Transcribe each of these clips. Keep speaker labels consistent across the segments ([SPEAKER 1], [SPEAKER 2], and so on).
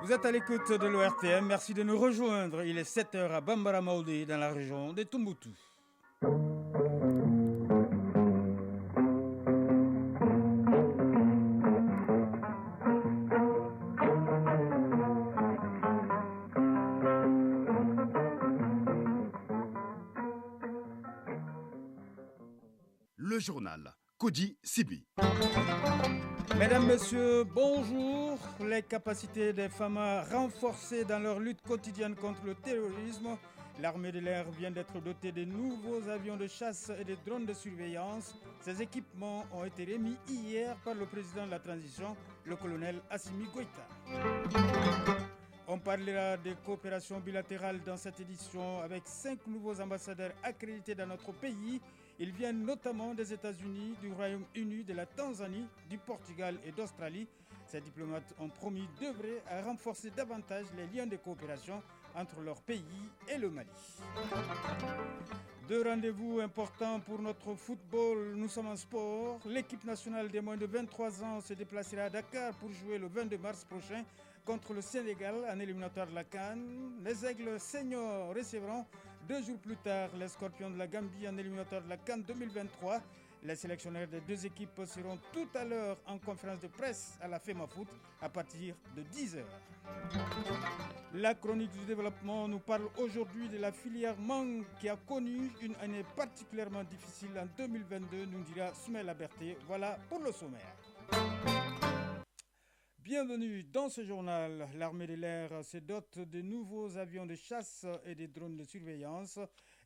[SPEAKER 1] Vous êtes à l'écoute de l'ORTM, merci de nous rejoindre. Il est 7h à Bambara Maoudi dans la région de Tombouctou.
[SPEAKER 2] Le journal Kodi Sibi.
[SPEAKER 1] Mesdames, Messieurs, bonjour. Les capacités des FAMA renforcées dans leur lutte quotidienne contre le terrorisme. L'armée de l'air vient d'être dotée de nouveaux avions de chasse et de drones de surveillance. Ces équipements ont été remis hier par le président de la transition, le colonel Assimi Goïta. On parlera de coopération bilatérale dans cette édition avec 5 nouveaux ambassadeurs accrédités dans notre pays. Ils viennent notamment des États-Unis, du Royaume-Uni, de la Tanzanie, du Portugal et d'Australie. Ces diplomates ont promis d'œuvrer à renforcer davantage les liens de coopération entre leur pays et le Mali. Deux rendez-vous importants pour notre football. Nous sommes en sport. L'équipe nationale des moins de 23 ans se déplacera à Dakar pour jouer le 22 mars prochain contre le Sénégal en éliminatoire de la CAN. Les Aigles seniors recevront 2 jours plus tard les Scorpions de la Gambie en éliminatoire de la CAN 2023. Les sélectionneurs des deux équipes seront tout à l'heure en conférence de presse à la FEMAFOOT à partir de 10h. La chronique du développement nous parle aujourd'hui de la filière mangue qui a connu une année particulièrement difficile en 2022, nous dira Soumela Berté. Voilà pour le sommaire. Bienvenue dans ce journal. L'armée de l'air se dote de nouveaux avions de chasse et des drones de surveillance,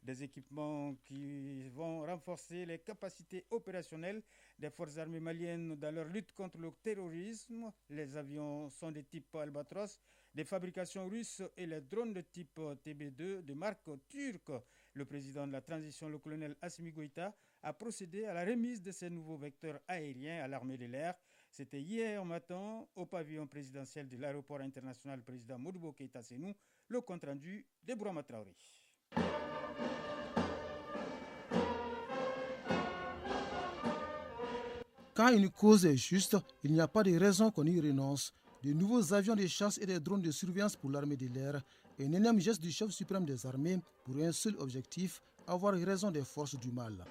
[SPEAKER 1] des équipements qui vont renforcer les capacités opérationnelles des forces armées maliennes dans leur lutte contre le terrorisme. Les avions sont des types Albatros, des fabrications russes et les drones de type TB2 de marque turque. Le président de la transition, le colonel Assimi Goïta, a procédé à la remise de ces nouveaux vecteurs aériens à l'armée de l'air. C'était hier matin au pavillon présidentiel de l'aéroport international président Modibo Keïta Sénou, le compte-rendu de Bourama Traoré.
[SPEAKER 3] Quand une cause est juste, il n'y a pas de raison qu'on y renonce. De nouveaux avions de chasse et des drones de surveillance pour l'armée de l'air, un énième geste du chef suprême des armées pour un seul objectif, avoir raison des forces du mal.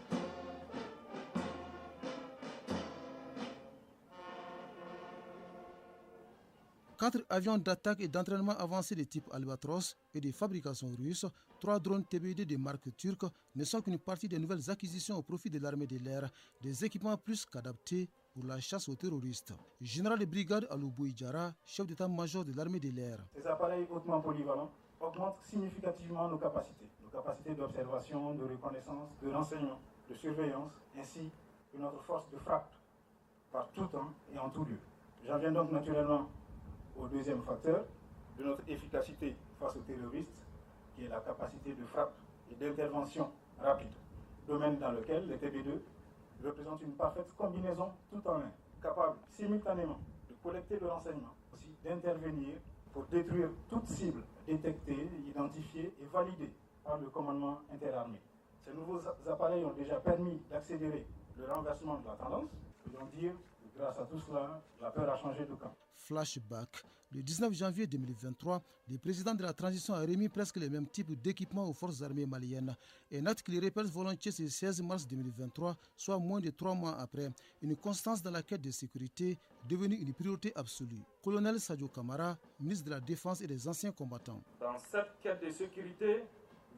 [SPEAKER 3] Quatre avions d'attaque et d'entraînement avancés de type Albatros et de fabrication russe, 3 drones TB2 de marque turque ne sont qu'une partie des nouvelles acquisitions au profit de l'armée de l'air, des équipements plus qu'adaptés pour la chasse aux terroristes. Général de brigade Aloubou Idjara, chef d'état-major de l'armée de l'air.
[SPEAKER 4] Ces appareils hautement polyvalents augmentent significativement nos capacités d'observation, de reconnaissance, de renseignement, de surveillance, ainsi que notre force de frappe par tout temps et en tout lieu. J'en viens donc naturellement au deuxième facteur de notre efficacité face aux terroristes, qui est la capacité de frappe et d'intervention rapide, domaine dans lequel les TB2 représentent une parfaite combinaison tout en un, capable simultanément de collecter le renseignement, aussi d'intervenir pour détruire toute cible détectée, identifiée et validée par le commandement interarmé. Ces nouveaux appareils ont déjà permis d'accélérer le renversement de la tendance, faisons dire que grâce à tout cela, la peur a changé de camp.
[SPEAKER 3] Flashback. Le 19 janvier 2023, le président de la transition a remis presque les mêmes types d'équipements aux forces armées maliennes. Un acte qu'il répète volontiers ce 16 mars 2023, soit moins de 3 mois après. Une constance dans la quête de sécurité devenue une priorité absolue. Colonel Sadio Kamara, ministre de la Défense et des anciens combattants.
[SPEAKER 5] Dans cette quête de sécurité,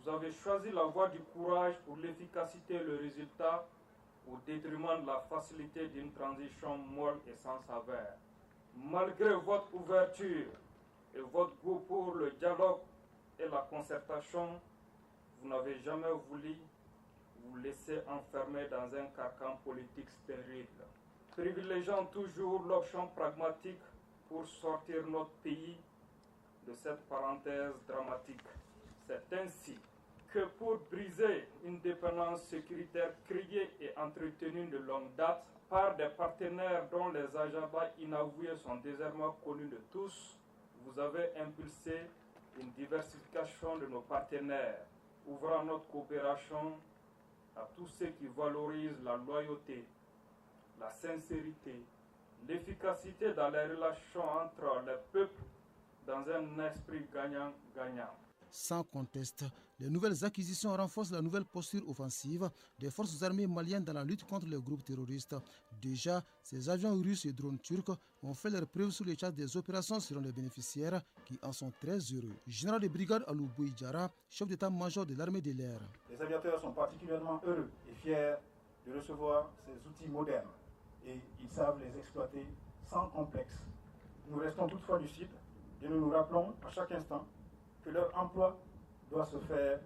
[SPEAKER 5] vous avez choisi la voie du courage pour l'efficacité et le résultat au détriment de la facilité d'une transition molle et sans saveur. Malgré votre ouverture et votre goût pour le dialogue et la concertation, vous n'avez jamais voulu vous laisser enfermer dans un carcan politique stérile, privilégiant toujours l'option pragmatique pour sortir notre pays de cette parenthèse dramatique. C'est ainsi que pour briser une dépendance sécuritaire créée et entretenue de longue date par des partenaires dont les agendas inavoués sont désormais connus de tous, vous avez impulsé une diversification de nos partenaires, ouvrant notre coopération à tous ceux qui valorisent la loyauté, la sincérité, l'efficacité dans les relations entre les peuples dans un esprit gagnant-gagnant.
[SPEAKER 3] Sans conteste, les nouvelles acquisitions renforcent la nouvelle posture offensive des forces armées maliennes dans la lutte contre les groupes terroristes. Déjà, ces avions russes et drones turcs ont fait leur preuve sur les charts des opérations selon les bénéficiaires qui en sont très heureux. Général de brigade Alou Bouidjara, chef d'état-major de l'armée de l'air.
[SPEAKER 4] Les aviateurs sont particulièrement heureux et fiers de recevoir ces outils modernes et ils savent les exploiter sans complexe. Nous restons toutefois lucides et nous nous rappelons à chaque instant que leur emploi doit se faire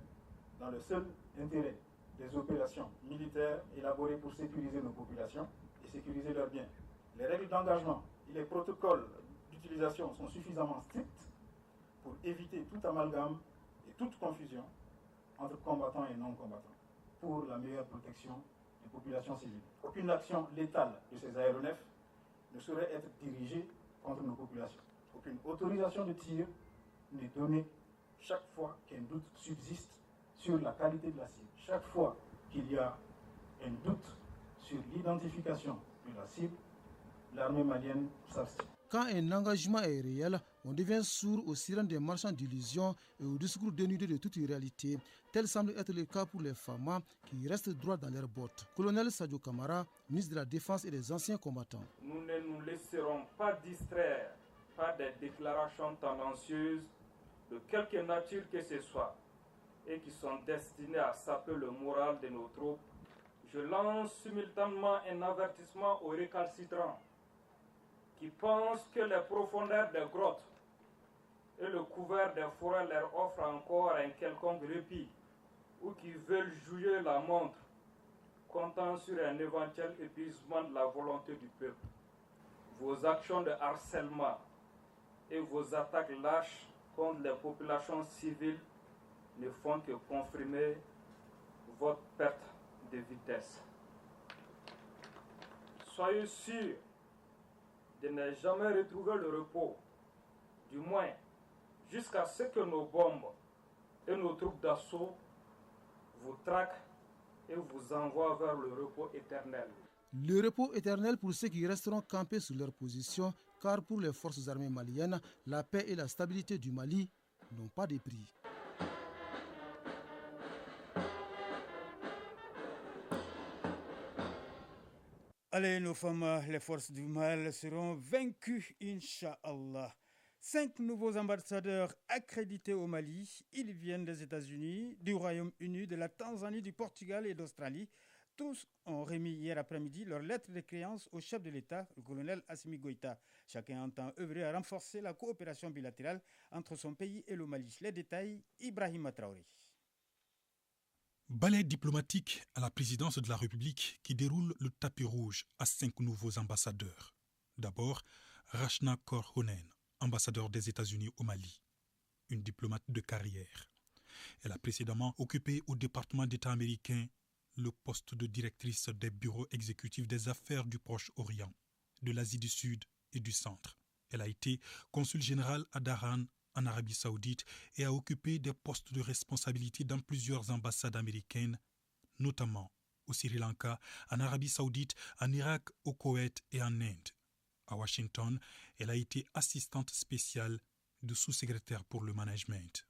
[SPEAKER 4] dans le seul intérêt des opérations militaires élaborées pour sécuriser nos populations et sécuriser leurs biens. Les règles d'engagement et les protocoles d'utilisation sont suffisamment stricts pour éviter tout amalgame et toute confusion entre combattants et non-combattants pour la meilleure protection des populations civiles. Aucune action létale de ces aéronefs ne saurait être dirigée contre nos populations. Aucune autorisation de tir n'est donnée chaque fois qu'un doute subsiste sur la qualité de la cible. Chaque fois qu'il y a un doute sur l'identification de la cible, l'armée malienne s'abstient.
[SPEAKER 3] Quand un engagement est réel, on devient sourd aux sirènes des marchands d'illusions et aux discours dénudés de toute réalité. Tel semble être le cas pour les FAMA qui restent droits dans leurs bottes. Colonel Sadio Kamara, ministre de la Défense et des anciens combattants.
[SPEAKER 5] Nous ne nous laisserons pas distraire par des déclarations tendancieuses de quelque nature que ce soit et qui sont destinées à saper le moral de nos troupes. Je lance simultanément un avertissement aux récalcitrants qui pensent que les profondeurs des grottes et le couvert des forêts leur offrent encore un quelconque répit ou qui veulent jouer la montre, comptant sur un éventuel épuisement de la volonté du peuple. Vos actions de harcèlement et vos attaques lâches contre les populations civiles ne font que confirmer votre perte de vitesse. Soyez sûrs de ne jamais retrouver le repos, du moins jusqu'à ce que nos bombes et nos troupes d'assaut vous traquent et vous envoient vers le repos éternel.
[SPEAKER 3] Le repos éternel pour ceux qui resteront campés sur leur position, car pour les forces armées maliennes, la paix et la stabilité du Mali n'ont pas de prix.
[SPEAKER 1] Allez, nos femmes, les forces du mal seront vaincues, Inch'Allah. 5 nouveaux ambassadeurs accrédités au Mali. Ils viennent des États-Unis, du Royaume-Uni, de la Tanzanie, du Portugal et d'Australie. Tous ont remis hier après-midi leur lettre de créance au chef de l'État, le colonel Assimi Goïta. Chacun entend œuvrer à renforcer la coopération bilatérale entre son pays et le Mali. Les détails, Ibrahim Traoré.
[SPEAKER 6] Balai diplomatique à la présidence de la République qui déroule le tapis rouge à 5 nouveaux ambassadeurs. D'abord, Rachna Kaur Honen, ambassadeur des États-Unis au Mali, une diplomate de carrière. Elle a précédemment occupé au département d'État américain le poste de directrice des bureaux exécutifs des affaires du Proche-Orient, de l'Asie du Sud et du Centre. Elle a été consul général à Dharan, en Arabie Saoudite, et a occupé des postes de responsabilité dans plusieurs ambassades américaines, notamment au Sri Lanka, en Arabie Saoudite, en Irak, au Koweït et en Inde. À Washington, elle a été assistante spéciale de sous-secrétaire pour le management.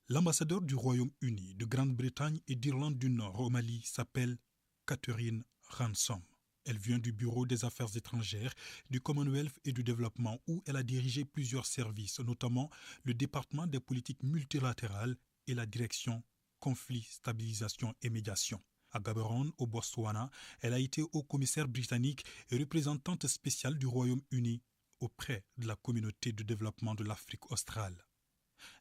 [SPEAKER 6] L'ambassadeur du Royaume-Uni, de Grande-Bretagne et d'Irlande du Nord au Mali s'appelle Catherine Ransom. Elle vient du Bureau des Affaires étrangères, du Commonwealth et du Développement où elle a dirigé plusieurs services, notamment le département des politiques multilatérales et la direction conflits, stabilisation et médiation. À Gaborone, au Botswana, elle a été haut-commissaire britannique et représentante spéciale du Royaume-Uni auprès de la communauté de développement de l'Afrique australe.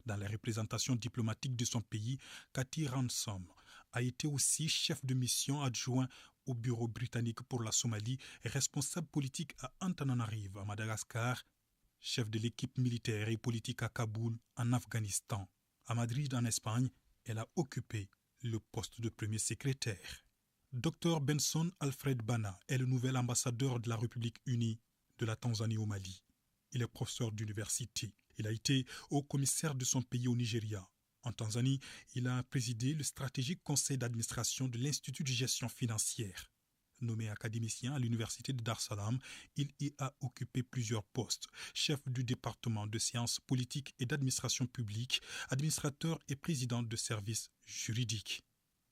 [SPEAKER 6] Dans les représentations diplomatiques de son pays, Cathy Ransom a été aussi chef de mission adjoint au bureau britannique pour la Somalie et responsable politique à Antananarivo, à Madagascar, chef de l'équipe militaire et politique à Kaboul, en Afghanistan. À Madrid, en Espagne, elle a occupé le poste de premier secrétaire. Dr Benson Alfred Bana est le nouvel ambassadeur de la République unie de la Tanzanie au Mali. Il est professeur d'université. Il a été haut-commissaire de son pays au Nigeria. En Tanzanie, il a présidé le stratégique conseil d'administration de l'Institut de gestion financière. Nommé académicien à l'université de Dar es Salaam, il y a occupé plusieurs postes. Chef du département de sciences politiques et d'administration publique, administrateur et président de services juridiques.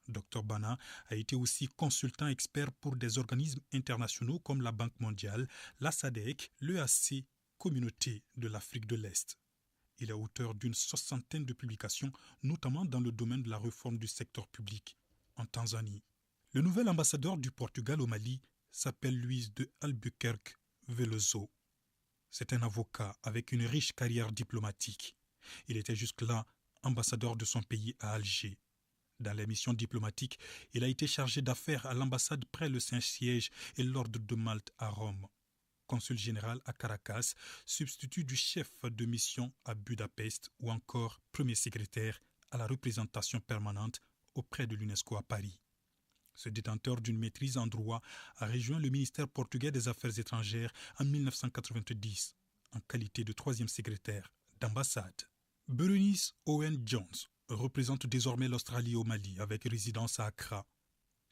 [SPEAKER 6] Dr Bana a été aussi consultant expert pour des organismes internationaux comme la Banque mondiale, la SADC, l'EAC, Communauté de l'Afrique de l'Est. Il est auteur d'une 60aine de publications, notamment dans le domaine de la réforme du secteur public en Tanzanie. Le nouvel ambassadeur du Portugal au Mali s'appelle Luis de Albuquerque Veloso. C'est un avocat avec une riche carrière diplomatique. Il était jusque-là ambassadeur de son pays à Alger. Dans les missions diplomatiques, il a été chargé d'affaires à l'ambassade près le Saint-Siège et l'Ordre de Malte à Rome. Consul général à Caracas, substitut du chef de mission à Budapest ou encore premier secrétaire à la représentation permanente auprès de l'UNESCO à Paris. Ce détenteur d'une maîtrise en droit a rejoint le ministère portugais des Affaires étrangères en 1990 en qualité de troisième secrétaire d'ambassade. Berenice Owen Jones représente désormais l'Australie au Mali avec résidence à Accra.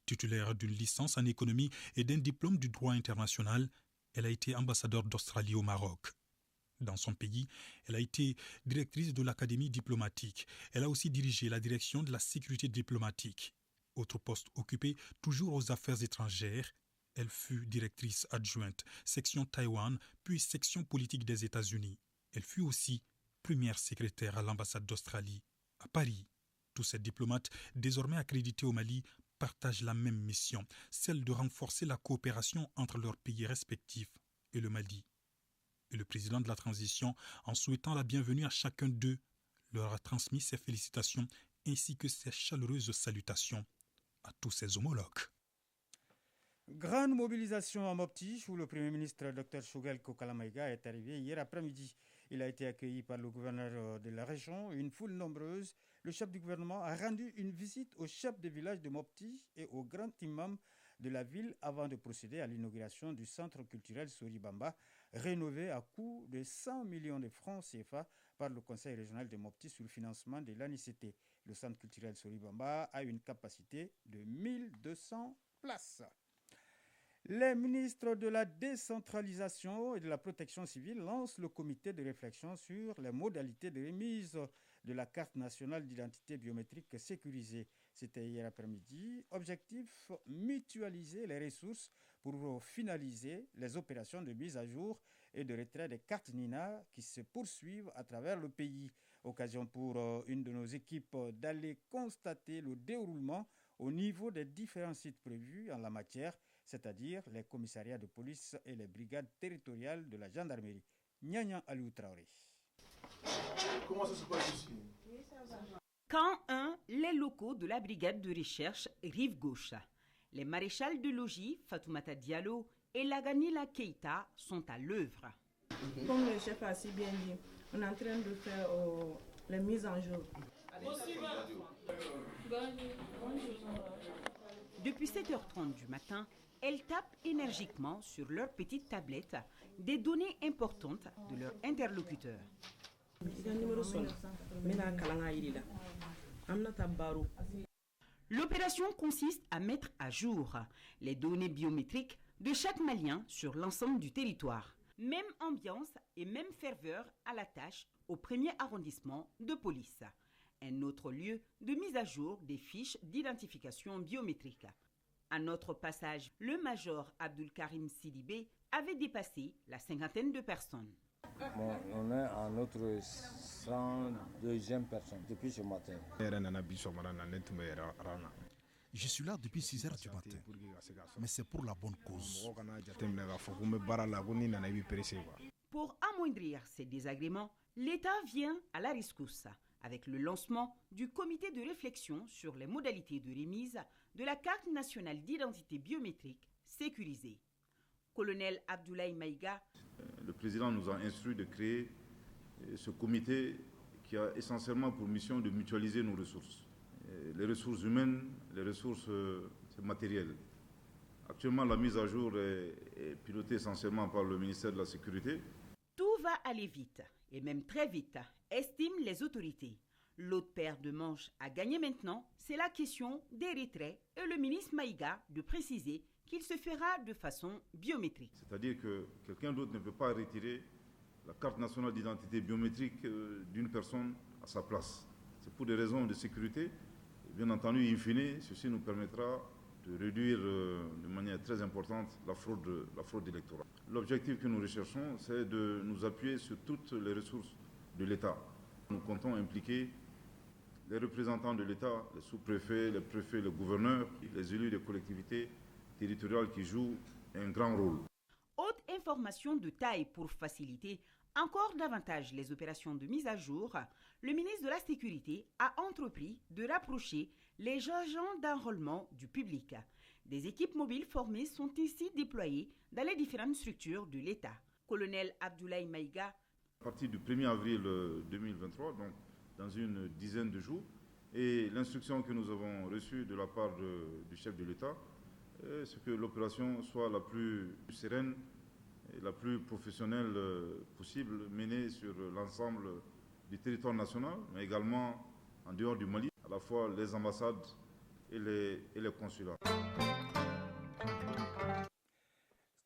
[SPEAKER 6] Titulaire d'une licence en économie et d'un diplôme du droit international, elle a été ambassadeur d'Australie au Maroc. Dans son pays, elle a été directrice de l'Académie diplomatique. Elle a aussi dirigé la direction de la sécurité diplomatique. Autre poste occupé, toujours aux affaires étrangères, elle fut directrice adjointe, section Taïwan, puis section politique des États-Unis. Elle fut aussi première secrétaire à l'ambassade d'Australie à Paris. Tous ces diplomates, désormais accrédités au Mali, partagent la même mission, celle de renforcer la coopération entre leurs pays respectifs et le Mali. Et le président de la transition, en souhaitant la bienvenue à chacun d'eux, leur a transmis ses félicitations ainsi que ses chaleureuses salutations à tous ses homologues.
[SPEAKER 1] Grande mobilisation à Mopti, où le Premier ministre Dr Choguel Kokalamaïga est arrivé hier après-midi. Il a été accueilli par le gouverneur de la région, une foule nombreuse. Le chef du gouvernement a rendu une visite au chef de village de Mopti et au grand imam de la ville avant de procéder à l'inauguration du centre culturel Soribamba, rénové à coût de 100 millions de francs CFA par le conseil régional de Mopti sous le financement de l'ANICT. Le centre culturel Soribamba a une capacité de 1200 places. Les ministres de la décentralisation et de la protection civile lancent le comité de réflexion sur les modalités de remise de la carte nationale d'identité biométrique sécurisée. C'était hier après-midi. Objectif, mutualiser les ressources pour finaliser les opérations de mise à jour et de retrait des cartes NINA qui se poursuivent à travers le pays. Occasion pour une de nos équipes d'aller constater le déroulement au niveau des différents sites prévus en la matière, c'est-à-dire les commissariats de police et les brigades territoriales de la gendarmerie. Nyanya Aliou Traoré.
[SPEAKER 7] Comment ça se passe ici?
[SPEAKER 8] Camp 1, les locaux de la brigade de recherche Rive Gauche. Les maréchals de logis Fatoumata Diallo et Laganila Keita sont à l'œuvre.
[SPEAKER 9] Comme le chef a si bien dit, on est en train de faire les mises en jour.
[SPEAKER 8] Depuis 7h30 du matin, elles tapent énergiquement sur leur petite tablette des données importantes de leur interlocuteur. L'opération consiste à mettre à jour les données biométriques de chaque Malien sur l'ensemble du territoire. Même ambiance et même ferveur à la tâche au 1er arrondissement de police. Un autre lieu de mise à jour des fiches d'identification biométrique. À notre passage, le major Abdul Karim Sidibé avait dépassé la 50aine de personnes.
[SPEAKER 10] Bon, on est à notre 102e personne depuis ce matin.
[SPEAKER 2] Je suis là depuis 6h du matin, mais c'est pour la bonne cause.
[SPEAKER 8] Pour amoindrir ces désagréments, l'État vient à la rescousse avec le lancement du comité de réflexion sur les modalités de remise de la carte nationale d'identité biométrique sécurisée. Colonel Abdoulaye Maïga.
[SPEAKER 11] Le président nous a instruit de créer ce comité qui a essentiellement pour mission de mutualiser nos ressources. Les ressources humaines, les ressources matérielles. Actuellement, la mise à jour est pilotée essentiellement par le ministère de la Sécurité.
[SPEAKER 8] Tout va aller vite, et même très vite, estiment les autorités. L'autre paire de manches à gagner maintenant, c'est la question des retraits et le ministre Maïga de préciser qu'il se fera de façon biométrique.
[SPEAKER 11] C'est-à-dire que quelqu'un d'autre ne peut pas retirer la carte nationale d'identité biométrique d'une personne à sa place. C'est pour des raisons de sécurité. Bien entendu, in fine, ceci nous permettra de réduire de manière très importante la fraude électorale. L'objectif que nous recherchons, c'est de nous appuyer sur toutes les ressources de l'État. Nous comptons impliquer les représentants de l'État, les sous-préfets, les préfets, les gouverneurs, les élus des collectivités territoriales qui jouent un grand rôle.
[SPEAKER 8] Autre information de taille pour faciliter encore davantage les opérations de mise à jour, le ministre de la Sécurité a entrepris de rapprocher les agents d'enrôlement du public. Des équipes mobiles formées sont ici déployées dans les différentes structures de l'État. Colonel Abdoulaye Maïga.
[SPEAKER 11] À partir du 1er avril 2023, donc dans une dizaine de jours, et l'instruction que nous avons reçue de la part du chef de l'État, c'est que l'opération soit la plus sereine et la plus professionnelle possible, menée sur l'ensemble du territoire national, mais également en dehors du Mali, à la fois les ambassades et les consulats.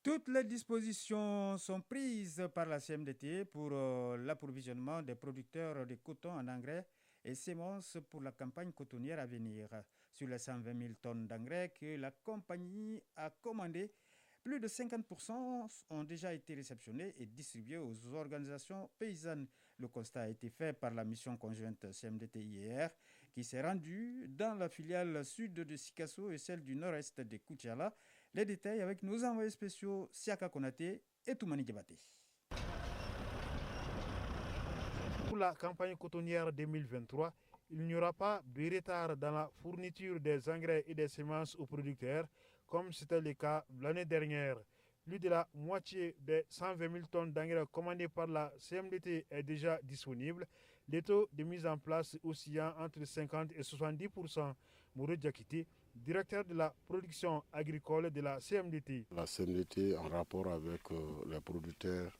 [SPEAKER 1] Toutes les dispositions sont prises par la CMDT pour l'approvisionnement des producteurs de coton en engrais et semences pour la campagne cotonnière à venir. Sur les 120 000 tonnes d'engrais que la compagnie a commandées, plus de 50% ont déjà été réceptionnés et distribués aux organisations paysannes. Le constat a été fait par la mission conjointe CMDT-IER qui s'est rendue dans la filiale sud de Sikasso et celle du nord-est de Koutiala. Les détails avec nos envoyés spéciaux Siaka Konaté et Toumani Diabaté.
[SPEAKER 7] Pour la campagne cotonnière 2023, il n'y aura pas de retard dans la fourniture des engrais et des semences aux producteurs, comme c'était le cas l'année dernière. Plus de la moitié des 120 000 tonnes d'engrais commandées par la CMDT est déjà disponible. Les taux de mise en place oscillant entre 50 et 70%. Mourou Diakité, directeur de la production agricole de la CMDT.
[SPEAKER 12] La CMDT, en rapport avec les producteurs,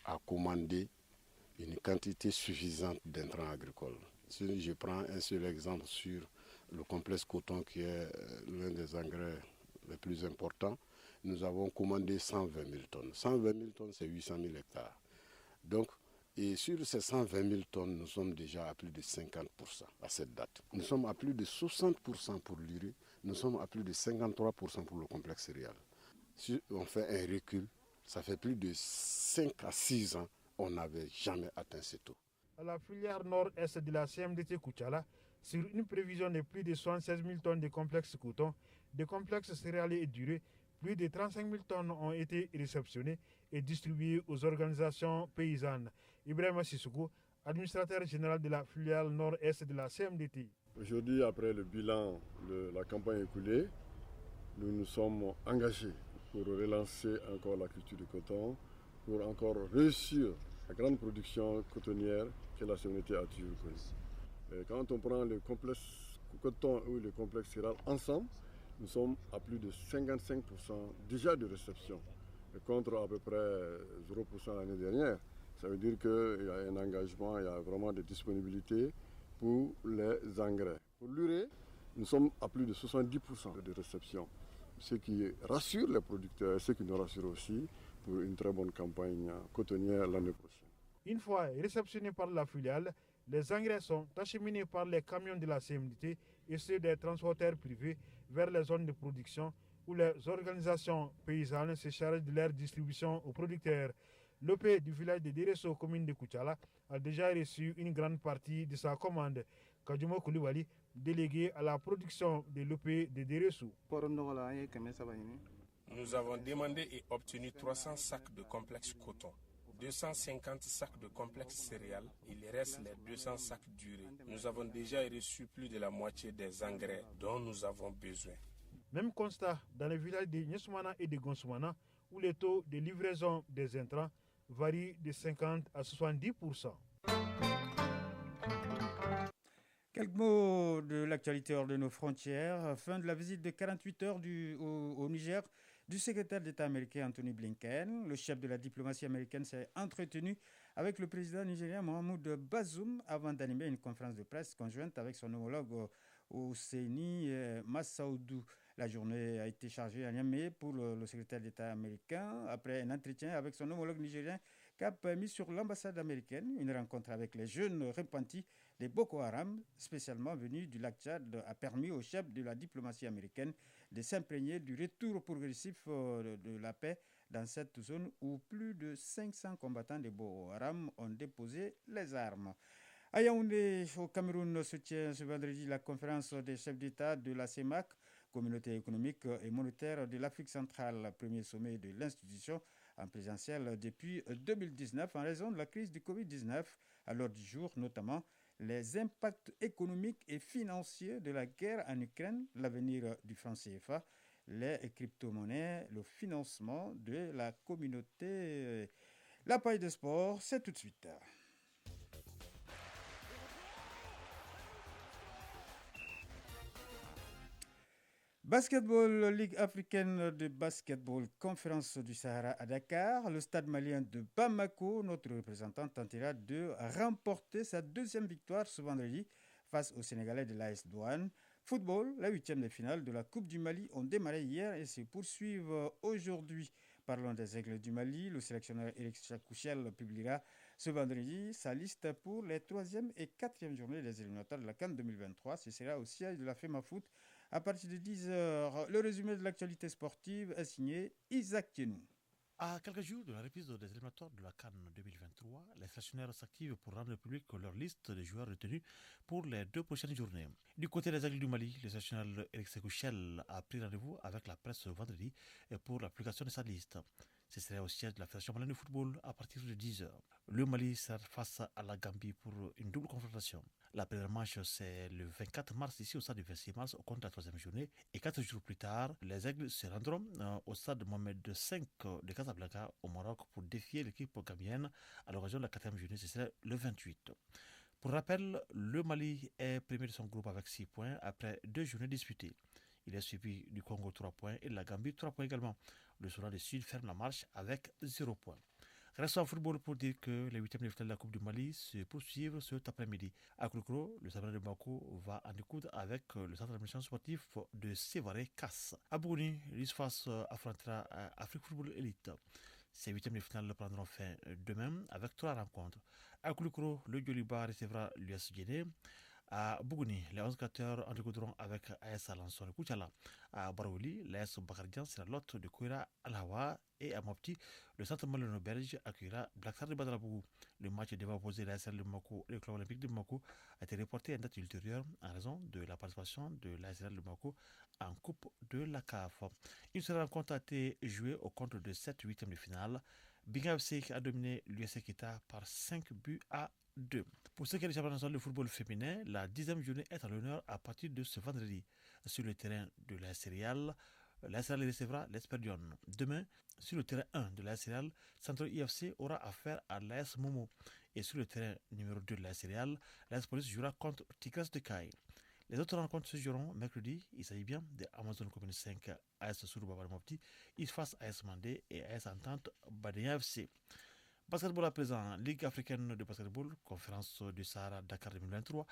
[SPEAKER 12] a commandé une quantité suffisante d'intrants agricoles. Si je prends un seul exemple sur le complexe coton qui est l'un des engrais les plus importants, nous avons commandé 120 000 tonnes. 120 000 tonnes, c'est 800 000 hectares. Donc, et sur ces 120 000 tonnes, nous sommes déjà à plus de 50% à cette date. Nous sommes à plus de 60% pour l'urée, nous sommes à plus de 53% pour le complexe céréal. Si on fait un recul, ça fait plus de 5 à 6 ans, on n'avait jamais atteint ce taux.
[SPEAKER 7] À la filière nord-est de la CMDT Koutiala, sur une prévision de plus de 76 000 tonnes de complexes coton, de complexes céréaliers et durés, plus de 35 000 tonnes ont été réceptionnées et distribuées aux organisations paysannes. Ibrahima Sissoko, administrateur général de la filiale nord-est de la CMDT.
[SPEAKER 13] Aujourd'hui, après le bilan de la campagne écoulée, nous nous sommes engagés pour relancer encore la culture du coton, pour encore réussir la grande production cotonnière que la CMDT a toujours connue. Quand on prend le complexe coton ou le complexe céréal ensemble, nous sommes à plus de 55% déjà de réception, contre à peu près 0% l'année dernière. Ça veut dire qu'il y a un engagement, il y a vraiment des disponibilités pour les engrais. Pour l'urée, nous sommes à plus de 70% de réception, ce qui rassure les producteurs et ce qui nous rassure aussi pour une très bonne campagne cotonnière l'année prochaine.
[SPEAKER 7] Une fois réceptionnés par la filiale, les engrais sont acheminés par les camions de la CMDT et ceux des transporteurs privés vers les zones de production où les organisations paysannes se chargent de leur distribution aux producteurs. L'OP du village de Deresso, commune de Koutiala, a déjà reçu une grande partie de sa commande. Kadjumo Koulibaly, délégué à la production de l'OP de Deresso.
[SPEAKER 14] Nous avons demandé et obtenu 300 sacs de complexe coton, 250 sacs de complexe céréales, il reste les 200 sacs d'urée. Nous avons déjà reçu plus de la moitié des engrais dont nous avons besoin.
[SPEAKER 7] Même constat dans les villages de Nyesumana et de Gonsoumana, où les taux de livraison des intrants varient de 50 à 70%.
[SPEAKER 1] Quelques mots de l'actualité hors de nos frontières. Fin de la visite de 48 heures au Niger du secrétaire d'État américain Anthony Blinken. Le chef de la diplomatie américaine s'est entretenu avec le président nigérien Mohamed Bazoum avant d'animer une conférence de presse conjointe avec son homologue Hosseini Massaoudou. La journée a été chargée à Niamey pour le secrétaire d'État américain après un entretien avec son homologue nigérien cap mis sur l'ambassade américaine. Une rencontre avec les jeunes repentis des Boko Haram, spécialement venus du lac Tchad, a permis au chef de la diplomatie américaine de s'imprégner du retour progressif de la paix dans cette zone où plus de 500 combattants des Boko Haram ont déposé les armes. À Yaoundé, au Cameroun, se tient ce vendredi la conférence des chefs d'État de la CEMAC, Communauté économique et monétaire de l'Afrique centrale, premier sommet de l'institution en présentiel depuis 2019 en raison de la crise du Covid-19. À l'ordre du jour, notamment, les impacts économiques et financiers de la guerre en Ukraine, l'avenir du franc CFA, les crypto-monnaies, le financement de la communauté. La paille de sport, c'est tout de suite. Basketball, Ligue africaine de basketball, conférence du Sahara à Dakar. Le stade malien de Bamako, notre représentant tentera de remporter sa deuxième victoire ce vendredi face aux Sénégalais de l'AS Douane. Football, la huitième de finale de la Coupe du Mali ont démarré hier et se poursuivent aujourd'hui. Parlons des Aigles du Mali. Le sélectionneur Eric Chakouchel publiera ce vendredi sa liste pour les 3e et 4e journées des éliminatoires de la CAN 2023. Ce sera au siège de la FEMAFOOT à partir de 10h. Le résumé de l'actualité sportive est signé Isaac Tienou.
[SPEAKER 15] À quelques jours de la reprise des éliminatoires de la CAN 2023, les sélectionneurs s'activent pour rendre public leur liste de joueurs retenus pour les 2 prochaines journées. Du côté des Aigles du Mali, le sélectionneur Eric Sekouchel a pris rendez-vous avec la presse vendredi pour l'application de sa liste. Ce serait au siège de la Fédération malienne de football à partir de 10h. Le Mali sera face à la Gambie pour une double confrontation. La première manche, c'est le 24 mars ici au stade du 26 mars au compte de la 3e journée. Et 4 jours plus tard, les Aigles se rendront au stade Mohamed V de Casablanca au Maroc pour défier l'équipe gambienne à l'occasion de la 4e journée, ce serait le 28. Pour rappel, le Mali est premier de son groupe avec 6 points après 2 journées disputées. Il est suivi du Congo 3 points et de la Gambie 3 points également. Le Soudan du Sud ferme la marche avec 0 points. Restons en football pour dire que les 8e de finale de la Coupe du Mali se poursuivent cet après-midi. À Koulikoro, le Sabrina de Bamako va en découdre avec le centre d'administration sportif de Sévaré-Casse. À Bouni, l'ISFAS affrontera Afrique Football Elite. Ces 8e de finale prendront fin demain avec 3 rencontres. À Koulikoro, le Djoliba recevra l'US Guinée. À Bougouni, les 11 cateurs en découdront avec AS Alanson et Kouchala. À Barouli, l'AS Bakardian sera l'hôte de Kouira Al-Hawa. Et à Mopti, le centre malien-belge accueillera Black Star de Badrabougou. Le match devant opposer l'ASL de Bamako et le club olympique de Bamako a été reporté à une date ultérieure en raison de la participation de l'ASL de Bamako en Coupe de la CAF. Une seule rencontre a été jouée au compte de 7 8e de finale. Binga FC a dominé l'US Kita par 5 buts à 2. Pour ce qui est du championnat national de football féminin, la 10e journée est à l'honneur à partir de ce vendredi. Sur le terrain de la Céréale, la Céréale recevra l'Esperdion. Demain, sur le terrain 1 de la Céréale, Centre IFC aura affaire à l'AS Momo. Et sur le terrain numéro 2 de la Céréale, l'AS Police jouera contre Tigres de Caille. Les autres rencontres se joueront mercredi. Il s'agit bien de Amazon Commune 5, AS Sourou Mopti, ISFAS AS Mandé et AS Entente Badéa FC. Basketball à présent, Ligue africaine de basketball, conférence du Sahara Dakar 2023.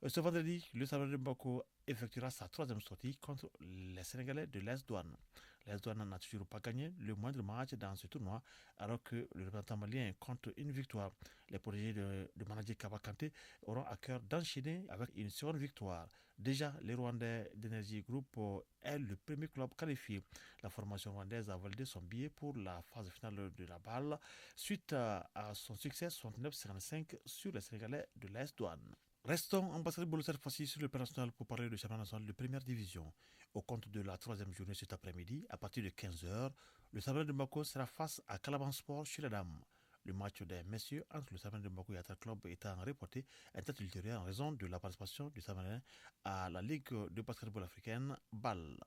[SPEAKER 15] Ce vendredi, le Sabrina de Bamako effectuera sa 3e sortie contre les Sénégalais de l'AS Douane. L'AS Douane n'a toujours pas gagné le moindre match dans ce tournoi, alors que le représentant malien compte une victoire. Les protégés de manager Kaba Kanté auront à cœur d'enchaîner avec une seconde victoire. Déjà, les Rwandais d'Energy Group est le premier club qualifié. La formation rwandaise a validé son billet pour la phase finale de la balle suite à son succès 69-55 sur les Sénégalais de l'AS Douane. Restons en basketball cette fois-ci sur le plan national pour parler du championnat national de première division. Au compte de la 3e journée cet après-midi, à partir de 15h, le Sabrina de Bamako sera face à Calaban Sport chez les dames. Le match des messieurs entre le Sabrina de Bamako et Atal Club étant reporté à une date ultérieure en raison de la participation du Sabrina à la Ligue de basketball africaine BAL.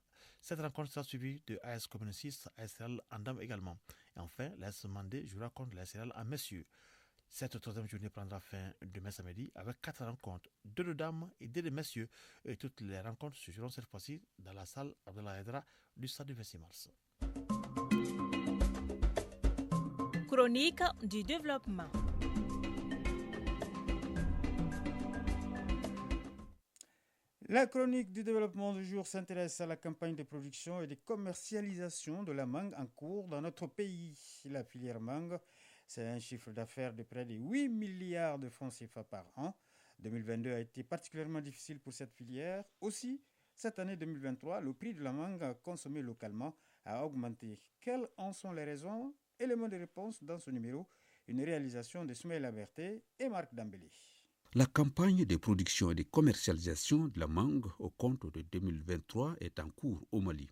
[SPEAKER 15] Cette rencontre sera suivie de AS Commune 6, ASL en dames également. Et enfin, l'AS Mandé jouera contre l'ASL en messieurs. Cette 3e journée prendra fin demain samedi avec 4 rencontres, 2 de dames et 2 de messieurs. Et toutes les rencontres se joueront cette fois-ci dans la salle Abdallah Hedra du stade du 26 mars.
[SPEAKER 16] Chronique du développement.
[SPEAKER 1] La chronique du développement du jour s'intéresse à la campagne de production et de commercialisation de la mangue en cours dans notre pays. La filière mangue, c'est un chiffre d'affaires de près de 8 milliards de francs CFA par an. 2022 a été particulièrement difficile pour cette filière. Aussi, cette année 2023, le prix de la mangue consommée localement a augmenté. Quelles en sont les raisons? Éléments de réponse dans ce numéro, une réalisation de Soumaïla Berté et Marc Dambélé.
[SPEAKER 17] La campagne de production et de commercialisation de la mangue au compte de 2023 est en cours au Mali.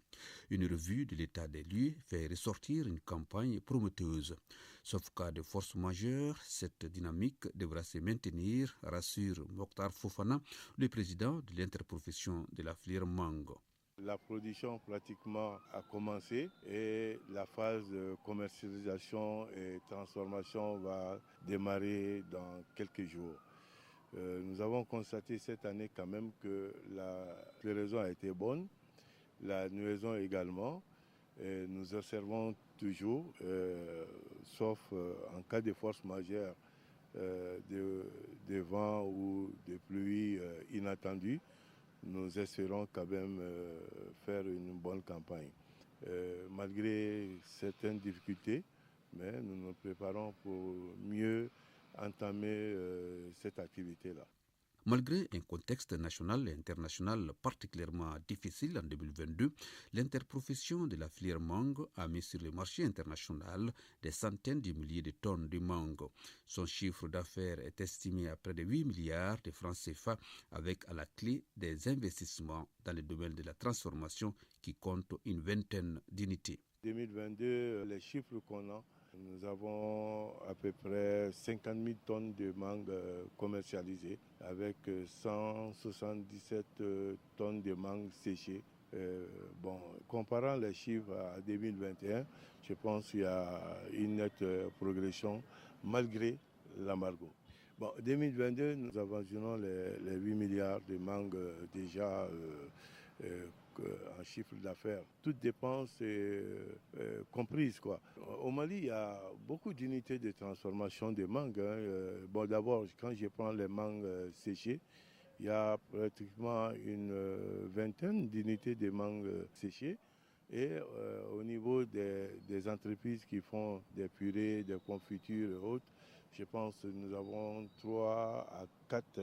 [SPEAKER 17] Une revue de l'état des lieux fait ressortir une campagne prometteuse. Sauf cas de force majeure, cette dynamique devra se maintenir, rassure Mokhtar Fofana, le président de l'interprofession de la filière mangue.
[SPEAKER 18] La production pratiquement a commencé et la phase de commercialisation et transformation va démarrer dans quelques jours. Nous avons constaté cette année quand même que la floraison a été bonne, la nuaison également. Et nous observons toujours, sauf en cas de force majeure, de vent ou de pluie inattendues, nous espérons quand même faire une bonne campagne. Malgré certaines difficultés, mais nous nous préparons pour mieux entamer cette activité-là.
[SPEAKER 17] Malgré un contexte national et international particulièrement difficile en 2022, l'interprofession de la filière mangue a mis sur le marché international des centaines de milliers de tonnes de mangue. Son chiffre d'affaires est estimé à près de 8 milliards de francs CFA avec à la clé des investissements dans le domaine de la transformation qui comptent une vingtaine d'unités.
[SPEAKER 18] 2022, les chiffres qu'on a, nous avons à peu près 50 000 tonnes de mangue commercialisées avec 177 tonnes de mangue séchées. Comparant les chiffres à 2021, je pense qu'il y a une nette progression malgré l'embargo. 2022, nous avancions les 8 milliards de mangue déjà en chiffre d'affaires. Toute dépense est comprise, quoi. Au Mali, il y a beaucoup d'unités de transformation de mangue. D'abord, quand je prends les mangues séchées, il y a pratiquement une vingtaine d'unités de mangues séchées. Et au niveau des entreprises qui font des purées, des confitures et autres, je pense que nous avons 3 à 4,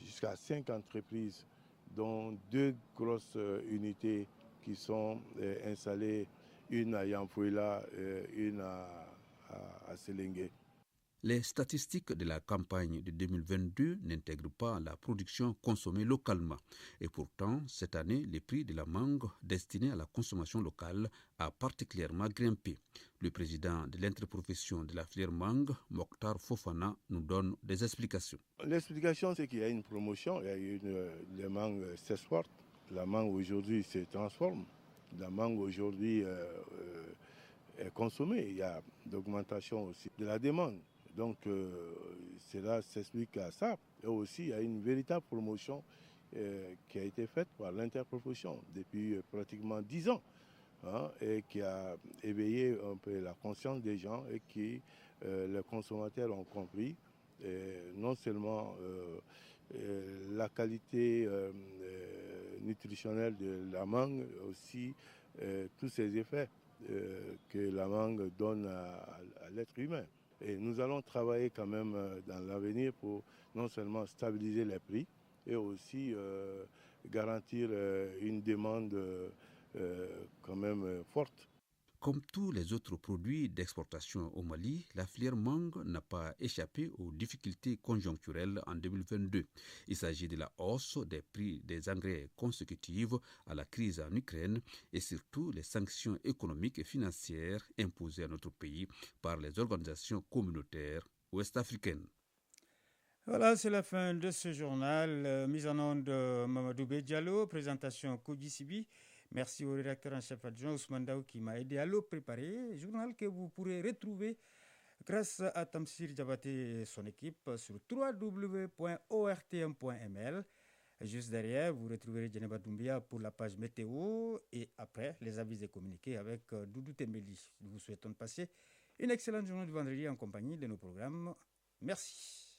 [SPEAKER 18] jusqu'à 5 entreprises, dont 2 grosses unités qui sont installées, une à Yamfouila et une à Selengue.
[SPEAKER 17] Les statistiques de la campagne de 2022 n'intègrent pas la production consommée localement. Et pourtant, cette année, le prix de la mangue destiné à la consommation locale a particulièrement grimpé. Le président de l'interprofession de la filière mangue, Mokhtar Fofana, nous donne des explications.
[SPEAKER 18] L'explication, c'est qu'il y a une promotion, il y a les mangues s'exportent. La mangue aujourd'hui se transforme. La mangue aujourd'hui est consommée. Il y a l'augmentation aussi de la demande. Donc, cela s'explique à ça. Et aussi, il y a une véritable promotion qui a été faite par l'interprofession depuis pratiquement 10 ans et qui a éveillé un peu la conscience des gens et qui, les consommateurs ont compris non seulement la qualité nutritionnelle de la mangue, aussi tous ces effets que la mangue donne à l'être humain. Et nous allons travailler quand même dans l'avenir pour non seulement stabiliser les prix et aussi garantir une demande quand même forte.
[SPEAKER 17] Comme tous les autres produits d'exportation au Mali, la filière mangue n'a pas échappé aux difficultés conjoncturelles en 2022. Il s'agit de la hausse des prix des engrais consécutive à la crise en Ukraine et surtout les sanctions économiques et financières imposées à notre pays par les organisations communautaires ouest-africaines.
[SPEAKER 1] Voilà, c'est la fin de ce journal. Mise en onde de Mamadou Diallo, présentation Koji Sibi. Merci au rédacteur en chef adjoint Ousmane Daou qui m'a aidé à le préparer. Journal que vous pourrez retrouver grâce à Tamsir Diabaté et son équipe sur www.ortm.ml. Juste derrière, vous retrouverez Djeneba Doumbia pour la page météo et après les avis et communiqués avec Doudou Tembeli. Nous vous souhaitons de passer une excellente journée de vendredi en compagnie de nos programmes. Merci.